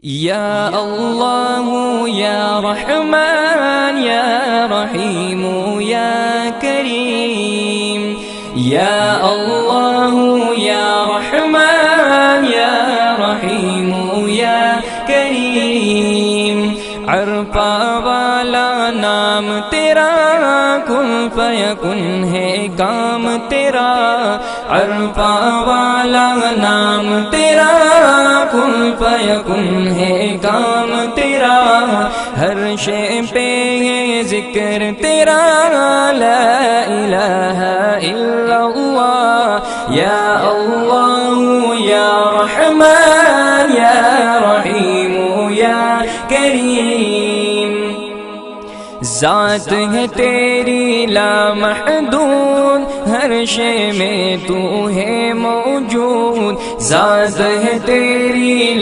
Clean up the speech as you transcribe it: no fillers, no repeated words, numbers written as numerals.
یا اللہ یا رحمان یا رحیم یا کریم، یا اللہ یا رحمان یا رحیم یا کریم، عرفہ والا نام تیرا، کن فیکن ہے کام تیرا، عرفہ والا نام تیرا، کن فیکن ہے کام تیرا، ہر شے پہ ہے ذکر تیرا، لا الہ الا اللہ، یا اللہ یا رحمان یا رحیم یا کریم، ذات ہے تیری لامحدود، ہر شے میں تو ہے موجود، ذات ہے تیری